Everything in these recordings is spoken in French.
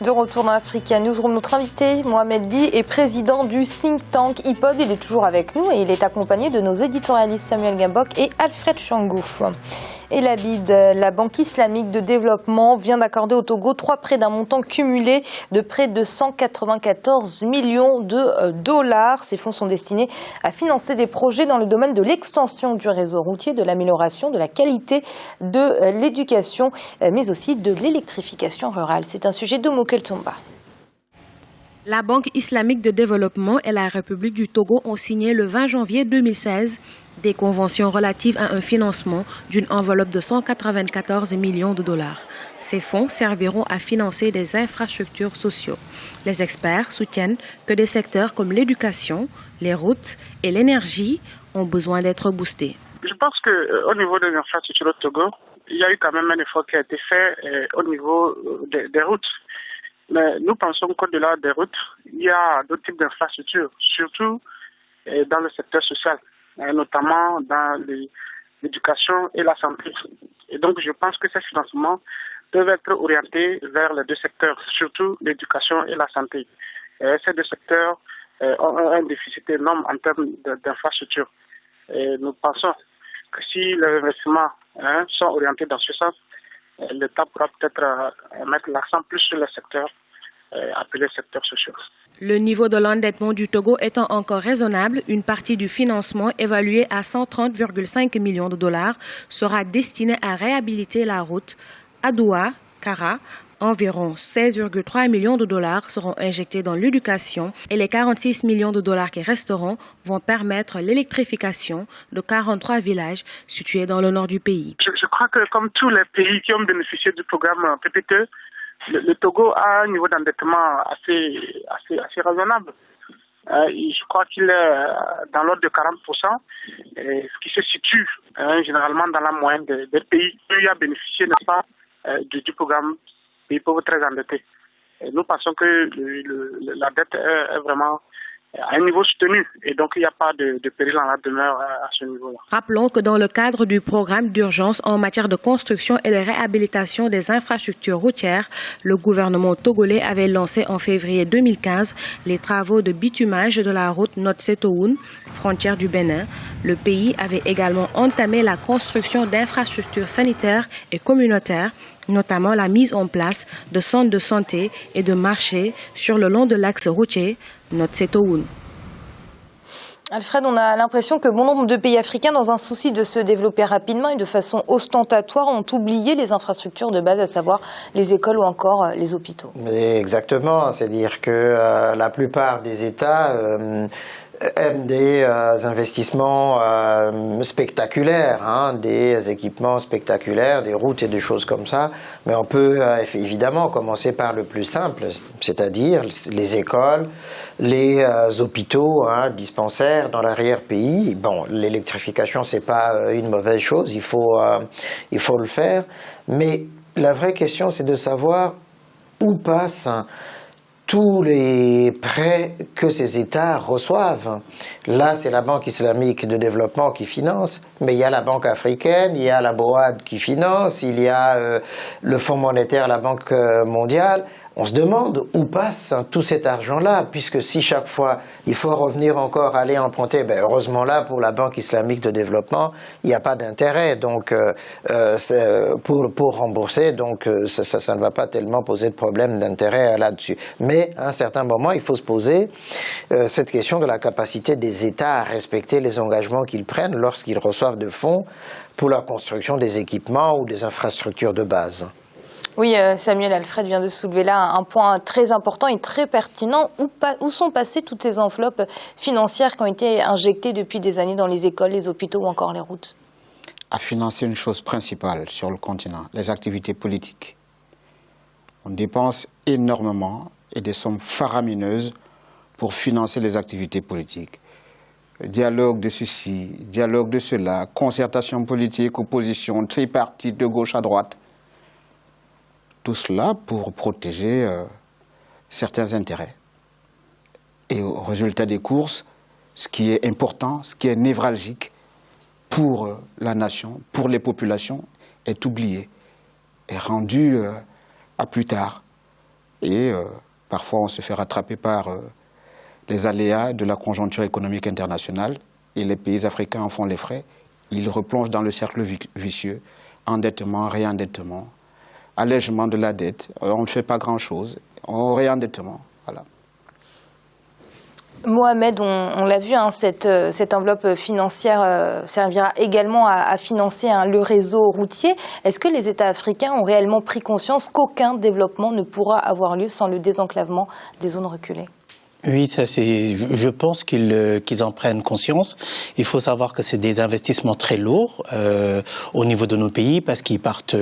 De retour dans Africa Newsroom, notre invité, Mohamed Ly, est président du think tank IPOD. Il est toujours avec nous et il est accompagné de nos éditorialistes Samuel Gambok et Alfred Changouf. Et la BID, la Banque islamique de développement, vient d'accorder au Togo 3 prêts d'un montant cumulé de près de 194 millions de dollars. Ces fonds sont destinés à financer des projets dans le domaine de l'extension du réseau routier, de l'amélioration de la qualité de l'éducation, mais aussi de l'électrification rurale. C'est un sujet de Mokel Tomba. La Banque islamique de développement et la République du Togo ont signé le 20 janvier 2016 des conventions relatives à un financement d'une enveloppe de 194 millions de dollars. Ces fonds serviront à financer des infrastructures sociales. Les experts soutiennent que des secteurs comme l'éducation, les routes et l'énergie ont besoin d'être boostés. Je pense qu'au niveau des infrastructures au Togo, il y a eu quand même un effort qui a été fait au niveau des routes. Mais nous pensons qu'au-delà des routes, il y a d'autres types d'infrastructures, surtout dans le secteur social, notamment dans l'éducation et la santé. Et donc je pense que ces financements peuvent être orientés vers les deux secteurs, surtout l'éducation et la santé. Ces deux secteurs ont un déficit énorme en termes d'infrastructures. Et nous pensons que si les investissements sont orientés dans ce sens, l'État pourra peut-être mettre l'accent plus sur le secteur appelé secteur social. Le niveau de l'endettement du Togo étant encore raisonnable, une partie du financement évalué à 130,5 millions de dollars sera destinée à réhabiliter la route Adoua-Kara. Environ 16,3 millions de dollars seront injectés dans l'éducation et les 46 millions de dollars qui resteront vont permettre l'électrification de 43 villages situés dans le nord du pays. Je crois que comme tous les pays qui ont bénéficié du programme PPT, le Togo a un niveau d'endettement assez raisonnable. Je crois qu'il est dans l'ordre de 40%, ce qui se situe généralement dans la moyenne des pays qui ont bénéficié, n'est-ce pas, du programme pays pauvres très endettés. Et nous pensons que la dette est vraiment à un niveau soutenu et donc il n'y a pas de péril en la demeure à ce niveau-là. Rappelons que dans le cadre du programme d'urgence en matière de construction et de réhabilitation des infrastructures routières, le gouvernement togolais avait lancé en février 2015 les travaux de bitumage de la route Notse-Toun, frontière du Bénin. Le pays avait également entamé la construction d'infrastructures sanitaires et communautaires, notamment la mise en place de centres de santé et de marchés sur le long de l'axe routier Notse-Toun. Alfred, on a l'impression que bon nombre de pays africains, dans un souci de se développer rapidement et de façon ostentatoire, ont oublié les infrastructures de base, à savoir les écoles ou encore les hôpitaux. Exactement, c'est-à-dire que la plupart des États aiment des investissements spectaculaires, des équipements spectaculaires, des routes et des choses comme ça. Mais on peut évidemment commencer par le plus simple, c'est-à-dire les écoles, les hôpitaux, dispensaires dans l'arrière-pays. Bon, l'électrification, c'est pas une mauvaise chose, il faut le faire. Mais la vraie question, c'est de savoir où passent tous les prêts que ces États reçoivent. Là, c'est la Banque islamique de développement qui finance, mais il y a la Banque africaine, il y a la BOAD qui finance, il y a le Fonds monétaire, la Banque mondiale. On se demande où passe tout cet argent-là, puisque si chaque fois il faut revenir encore aller emprunter, heureusement là pour la Banque islamique de développement, il n'y a pas d'intérêt donc pour rembourser, donc ça ne va pas tellement poser de problème d'intérêt là-dessus. Mais à un certain moment, il faut se poser cette question de la capacité des États à respecter les engagements qu'ils prennent lorsqu'ils reçoivent de fonds pour la construction des équipements ou des infrastructures de base. Oui, Samuel, Alfred vient de soulever là un point très important et très pertinent. Où sont passées toutes ces enveloppes financières qui ont été injectées depuis des années dans les écoles, les hôpitaux ou encore les routes? À financer une chose principale sur le continent, les activités politiques. On dépense énormément et des sommes faramineuses pour financer les activités politiques. Dialogue de ceci, dialogue de cela, concertation politique, opposition, tripartite de gauche à droite. Tout cela pour protéger certains intérêts. Et au résultat des courses, ce qui est important, ce qui est névralgique pour la nation, pour les populations, est oublié, est rendu à plus tard. Et parfois, on se fait rattraper par les aléas de la conjoncture économique internationale et les pays africains en font les frais. Ils replongent dans le cercle vicieux, endettement, réendettement, allègement de la dette. On ne fait pas grand-chose, réendettement, voilà. Mohamed, on l'a vu, hein, cette enveloppe financière servira également à financer le réseau routier. Est-ce que les États africains ont réellement pris conscience qu'aucun développement ne pourra avoir lieu sans le désenclavement des zones reculées ? Oui, je pense qu'ils en prennent conscience. Il faut savoir que c'est des investissements très lourds au niveau de nos pays parce qu'ils partent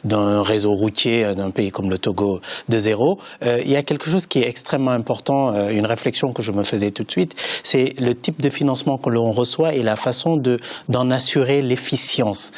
d'un réseau routier d'un pays comme le Togo de zéro. Il y a quelque chose qui est extrêmement important, une réflexion que je me faisais tout de suite, c'est le type de financement que l'on reçoit et la façon d'en assurer l'efficience.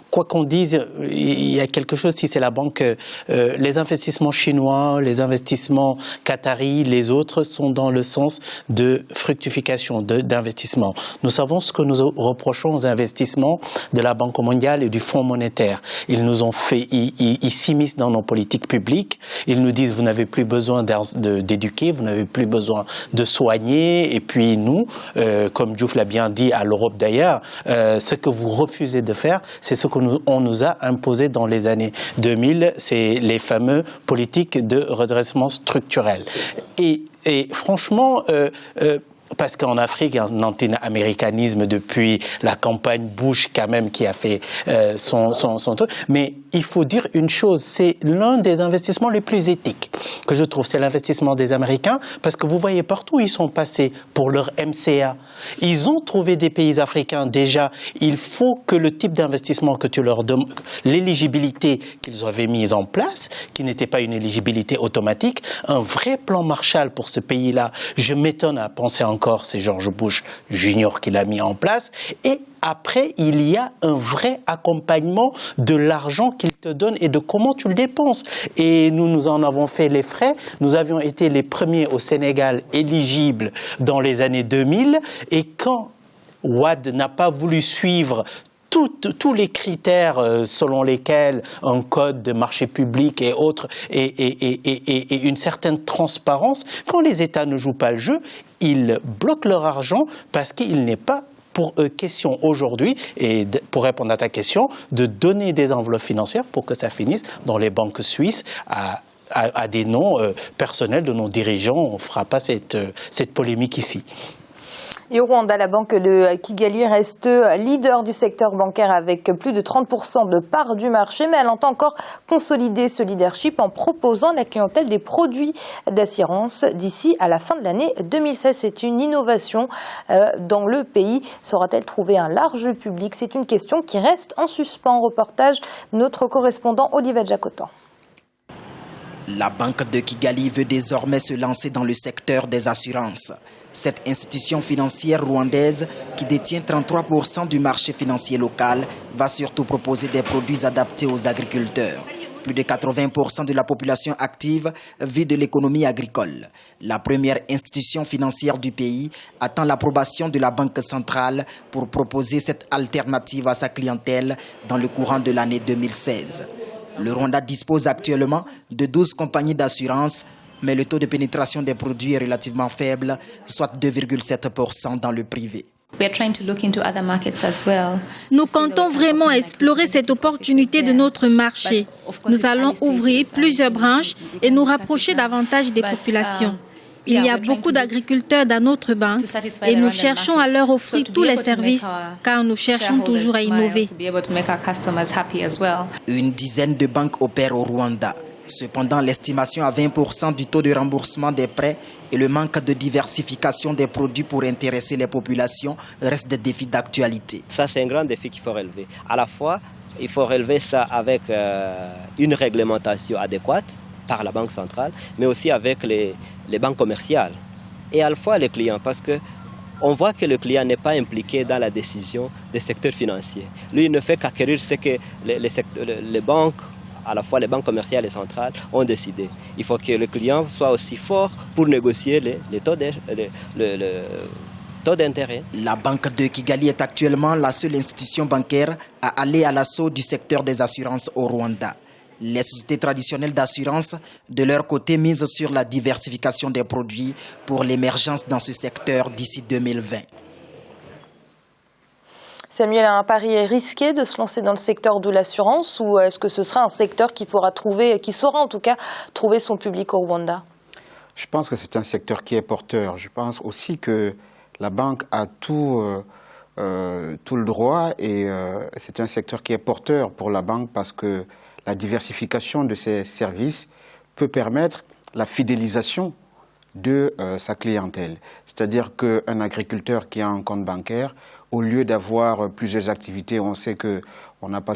Quoi qu'on dise, il y a quelque chose, si c'est la banque, les investissements chinois, les investissements qataris, les autres sont dans le sens de fructification, d'investissement. Nous savons ce que nous reprochons aux investissements de la Banque mondiale et du Fonds monétaire. Ils nous ont fait, ils s'immiscent dans nos politiques publiques. Ils nous disent, vous n'avez plus besoin d'éduquer, vous n'avez plus besoin de soigner. Et puis nous, comme Diouf l'a bien dit à l'Europe d'ailleurs, ce que vous refusez de faire, c'est ce qu'on nous a imposé dans les années 2000, c'est les fameux politiques de redressement structurel. Et franchement, parce qu'en Afrique, il y a un anti-américanisme depuis la campagne Bush quand même qui a fait son truc. Mais il faut dire une chose, c'est l'un des investissements les plus éthiques que je trouve, c'est l'investissement des Américains, parce que vous voyez partout où ils sont passés pour leur MCA. Ils ont trouvé des pays africains déjà. Il faut que le type d'investissement que tu leur donnes, l'éligibilité qu'ils avaient mise en place, qui n'était pas une éligibilité automatique, un vrai plan Marshall pour ce pays-là. Je m'étonne à penser encore, c'est George Bush Jr. qui l'a mis en place. Et après, il y a un vrai accompagnement de l'argent qu'il te donne et de comment tu le dépenses. Et nous en avons fait les frais. Nous avions été les premiers au Sénégal éligibles dans les années 2000. Et quand Wade n'a pas voulu suivre tous les critères selon lesquels un code de marché public et autres et une certaine transparence, quand les États ne jouent pas le jeu, ils bloquent leur argent parce qu'il n'est pas pour question aujourd'hui, et pour répondre à ta question, de donner des enveloppes financières pour que ça finisse dans les banques suisses à des noms personnels de nos dirigeants. On ne fera pas cette polémique ici. Et au Rwanda, la banque de Kigali reste leader du secteur bancaire avec plus de 30% de part du marché, mais elle entend encore consolider ce leadership en proposant à la clientèle des produits d'assurance d'ici à la fin de l'année 2016. C'est une innovation dans le pays. Saura-t-elle trouver un large public? C'est une question qui reste en suspens. Reportage notre correspondant Olivier Jacotan. La banque de Kigali veut désormais se lancer dans le secteur des assurances. Cette institution financière rwandaise, qui détient 33% du marché financier local, va surtout proposer des produits adaptés aux agriculteurs. Plus de 80% de la population active vit de l'économie agricole. La première institution financière du pays attend l'approbation de la Banque centrale pour proposer cette alternative à sa clientèle dans le courant de l'année 2016. Le Rwanda dispose actuellement de 12 compagnies d'assurance, mais le taux de pénétration des produits est relativement faible, soit 2,7% dans le privé. Nous comptons vraiment explorer cette opportunité de notre marché. Nous allons ouvrir plusieurs branches et nous rapprocher davantage des populations. Il y a beaucoup d'agriculteurs dans notre banque et nous cherchons à leur offrir tous les services car nous cherchons toujours à innover. Une dizaine de banques opèrent au Rwanda. Cependant, l'estimation à 20% du taux de remboursement des prêts et le manque de diversification des produits pour intéresser les populations restent des défis d'actualité. Ça, c'est un grand défi qu'il faut relever. À la fois, il faut relever ça avec une réglementation adéquate par la Banque centrale, mais aussi avec les banques commerciales. Et à la fois les clients, parce que on voit que le client n'est pas impliqué dans la décision des secteurs financiers. Lui, il ne fait qu'acquérir ce que les banques, à la fois les banques commerciales et centrales, ont décidé. Il faut que le client soit aussi fort pour négocier les taux d'intérêt. La banque de Kigali est actuellement la seule institution bancaire à aller à l'assaut du secteur des assurances au Rwanda. Les sociétés traditionnelles d'assurance, de leur côté, misent sur la diversification des produits pour l'émergence dans ce secteur d'ici 2020. Samuel, un pari risqué de se lancer dans le secteur de l'assurance ou est-ce que ce sera un secteur qui saura en tout cas trouver son public au Rwanda? Je pense que c'est un secteur qui est porteur. Je pense aussi que la banque a tout le droit et c'est un secteur qui est porteur pour la banque parce que la diversification de ses services peut permettre la fidélisation de sa clientèle. C'est-à-dire qu'un agriculteur qui a un compte bancaire, au lieu d'avoir plusieurs activités, on sait qu'on n'a pas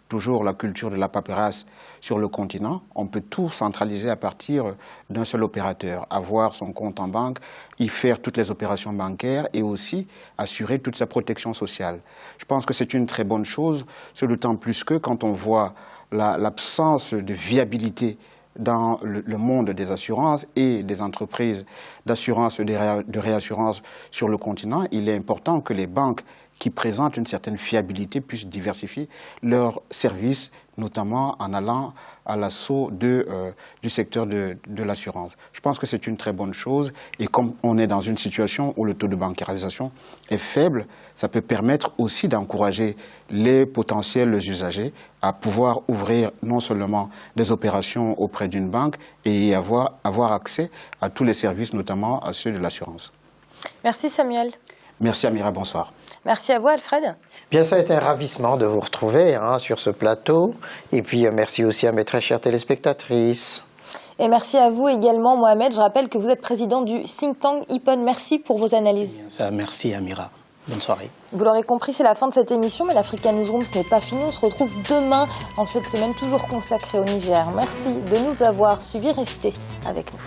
toujours la culture de la paperasse sur le continent, on peut tout centraliser à partir d'un seul opérateur, avoir son compte en banque, y faire toutes les opérations bancaires et aussi assurer toute sa protection sociale. Je pense que c'est une très bonne chose, ce d'autant plus que quand on voit l'absence de viabilité dans le monde des assurances et des entreprises d'assurance et de réassurance sur le continent, il est important que les banques qui présentent une certaine fiabilité puissent diversifier leurs services, notamment en allant à l'assaut du secteur de l'assurance. Je pense que c'est une très bonne chose et comme on est dans une situation où le taux de bancarisation est faible, ça peut permettre aussi d'encourager les potentiels usagers à pouvoir ouvrir non seulement des opérations auprès d'une banque et avoir accès à tous les services, notamment à ceux de l'assurance. Merci Samuel. Merci Amira, bonsoir. Merci à vous Alfred. Bien, ça a été un ravissement de vous retrouver sur ce plateau. Et puis merci aussi à mes très chères téléspectatrices. Et merci à vous également Mohamed. Je rappelle que vous êtes président du think tank IPOD. Merci pour vos analyses. Bien, ça, merci Amira. Bonne soirée. Vous l'aurez compris, c'est la fin de cette émission, mais l'Africa Newsroom, ce n'est pas fini. On se retrouve demain en cette semaine toujours consacrée au Niger. Merci de nous avoir suivis. Restez avec nous.